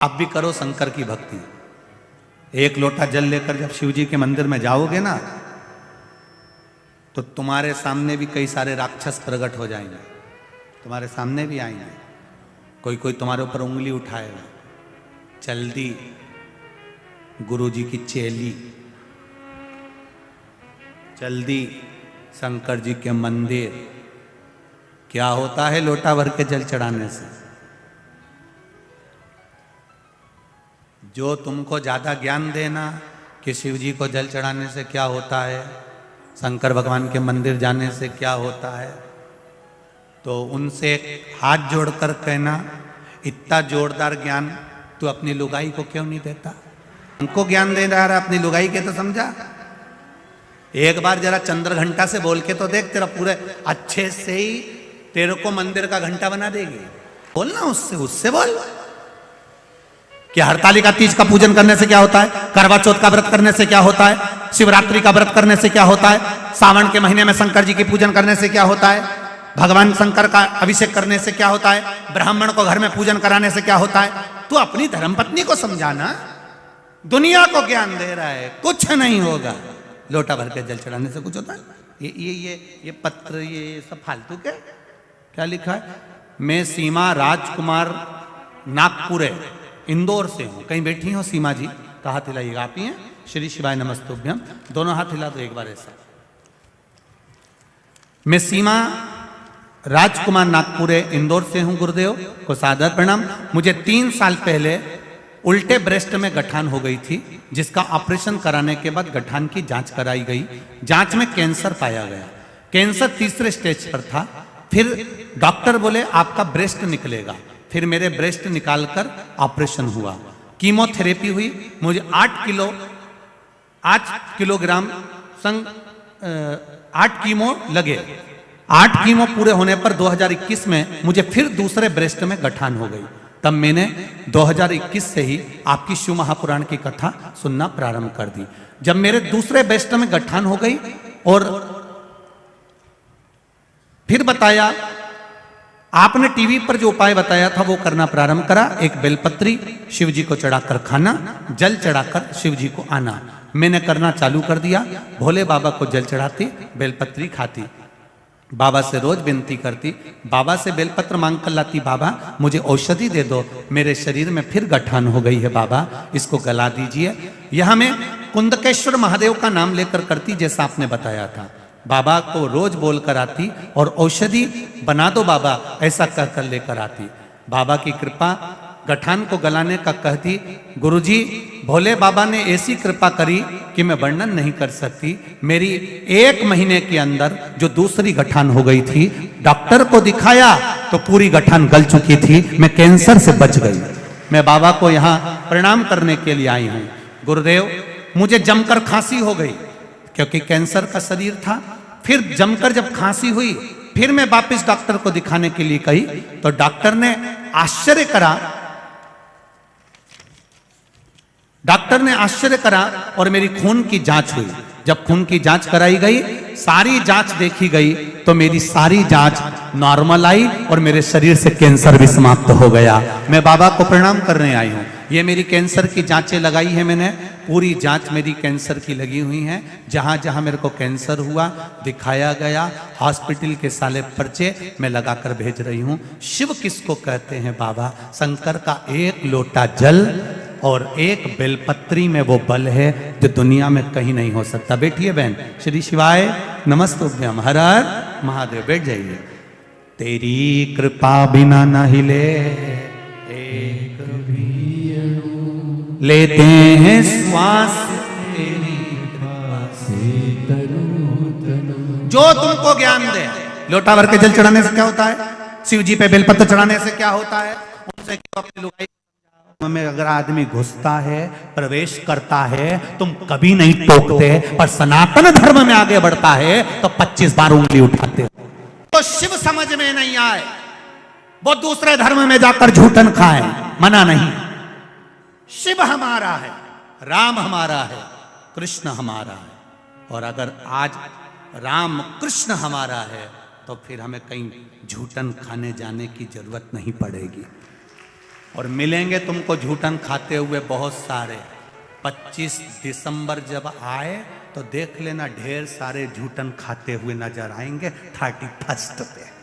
आप भी करो शंकर की भक्ति। एक लोटा जल लेकर जब शिव जी के मंदिर में जाओगे ना, तो तुम्हारे सामने भी कई सारे राक्षस प्रकट हो जाएंगे, तुम्हारे सामने भी आएंगे। कोई कोई तुम्हारे ऊपर उंगली उठाएगा। चल दी गुरु जी की चेली, चल दी शंकर जी के मंदिर। क्या होता है लोटा भर के जल चढ़ाने से? जो तुमको ज्यादा ज्ञान देना कि शिव जी को जल चढ़ाने से क्या होता है, शंकर भगवान के मंदिर जाने से क्या होता है, तो उनसे हाथ जोड़कर कहना, इतना जोरदार ज्ञान तू अपनी लुगाई को क्यों नहीं देता? हमको ज्ञान दे रहा है, अपनी लुगाई के तो समझा। एक बार जरा चंद्र घंटा से बोल के तो देख, तेरा पूरे अच्छे से ही तेरे को मंदिर का घंटा बना देगी। बोलना उससे, उससे बोल कि हरतालिका तीज का पूजन करने से क्या होता है, करवा चौथ का व्रत करने से क्या होता है, शिवरात्रि का व्रत करने से क्या होता है, सावन के महीने में शंकर जी की पूजन करने से क्या होता है, भगवान शंकर का अभिषेक करने से क्या होता है, ब्राह्मण को घर में पूजन कराने से क्या होता है। तू अपनी धर्मपत्नी को समझाना, दुनिया को ज्ञान दे रहा है, कुछ नहीं होगा। लोटा भर के जल चढ़ाने से कुछ होता है? ये पत्र ये सब फालतू के क्या लिखा है? मैं सीमा राजकुमार नागपुरे इंदौर से हूं। कहीं बैठी हो सीमा जी? तो हाथ हिलाइएगा। आप ही हैं? श्री शिवाय नमस्तुभ्यम। दोनों हाथ हिला दो एक बार ऐसा। मैं सीमा राजकुमार नागपुरे इंदौर से हूं। गुरुदेव को सादर प्रणाम। मुझे 3 साल पहले उल्टे ब्रेस्ट में गठान हो गई थी, जिसका ऑपरेशन कराने के बाद गठान की जांच कराई गई। जांच में कैंसर पाया गया। कैंसर 3रे स्टेज पर था। फिर डॉक्टर बोले आपका ब्रेस्ट निकलेगा। फिर मेरे ब्रेस्ट निकालकर ऑपरेशन हुआ। कीमोथेरेपी हुई। मुझे 8 किलोग्राम 8 कीमो लगे। 8 कीमो पूरे होने पर 2021 में मुझे फिर दूसरे ब्रेस्ट में गठान हो गई। तब मैंने 2021 से ही आपकी शिव महापुराण की कथा सुनना प्रारंभ कर दी। जब मेरे दूसरे ब्रेस्ट में गठान हो गई और फिर बताया, आपने टीवी पर जो उपाय बताया था वो करना प्रारंभ करा। एक बेलपत्री शिव जी को चढ़ाकर खाना, जल चढ़ाकर शिव जी को आना। मैंने करना चालू कर दिया। भोले बाबा को जल चढ़ाती, बेलपत्री खाती, बाबा से रोज विनती करती, बाबा से बेलपत्र मांग कर लाती, बाबा मुझे औषधि दे दो, मेरे शरीर में फिर गठान हो गई है, बाबा इसको गला दीजिए। यह मैं कुंदकेश्वर महादेव का नाम लेकर करती, जैसा आपने बताया था। बाबा को रोज बोल कर आती और औषधि बना दो बाबा, ऐसा कहकर लेकर आती। बाबा की कृपा गठान को गलाने का कहती। गुरुजी भोले बाबा ने ऐसी कृपा करी कि मैं वर्णन नहीं कर सकती। मेरी 1 महीने के अंदर जो दूसरी गठान हो गई थी, डॉक्टर को दिखाया तो पूरी गठान गल चुकी थी। मैं कैंसर से बच गई। मैं बाबा को यहाँ प्रणाम करने के लिए आई हूँ। गुरुदेव मुझे जमकर खांसी हो गई, क्योंकि कैंसर का शरीर था। फिर जमकर जब खांसी हुई, फिर मैं वापस डॉक्टर को दिखाने के लिए गई, तो डॉक्टर ने आश्चर्य करा और मेरी खून की जांच हुई। जब खून की जांच कराई गई, सारी जांच देखी गई, तो मेरी सारी जांच नॉर्मल आई और मेरे शरीर से कैंसर भी समाप्त हो गया। मैं बाबा को प्रणाम करने आई हूँ। ये मेरी कैंसर की जांचें लगाई है मैंने, पूरी जांच मेरी कैंसर की लगी हुई हैं। जहाँ जहाँ मेरे को कैंसर हुआ दिखाया गया, हॉस्पिटल के साले पर्चे मैं लगाकर भेज रही हूँ। शिव किसको कहते हैं बाबा? शंकर का 1 लोटा जल और 1 बेलपत्री में वो बल है जो दुनिया में कहीं नहीं हो सकता। बैठिए बहन। श्री शिवाय नमस्तुभ्यम। हर हर महादेव। बैठ जाइए। तेरी कृपा बिना न हिले एक भी लेते हैं श्वास, तेरी कृपा से जो तुमको ज्ञान दे। लोटा भर के जल चढ़ाने से क्या होता है? शिव जी पे बेलपत्र चढ़ाने से क्या होता है? उनसे क्यों अपनी लुगाई में अगर आदमी घुसता है, प्रवेश करता है, तुम कभी नहीं टोकते, पर सनातन धर्म में आगे बढ़ता है तो 25 बार उंगली उठाते हो। तो शिव समझ में नहीं आए, वो दूसरे धर्म में जाकर झूठन खाए, मना नहीं। शिव हमारा है, राम हमारा है, कृष्ण हमारा है। और अगर आज राम कृष्ण हमारा है, तो फिर हमें कहीं झूठन खाने जाने की जरूरत नहीं पड़ेगी। और मिलेंगे तुमको झूठन खाते हुए बहुत सारे। 25 दिसंबर जब आए तो देख लेना ढेर सारे झूठन खाते हुए नजर आएंगे 31 पे।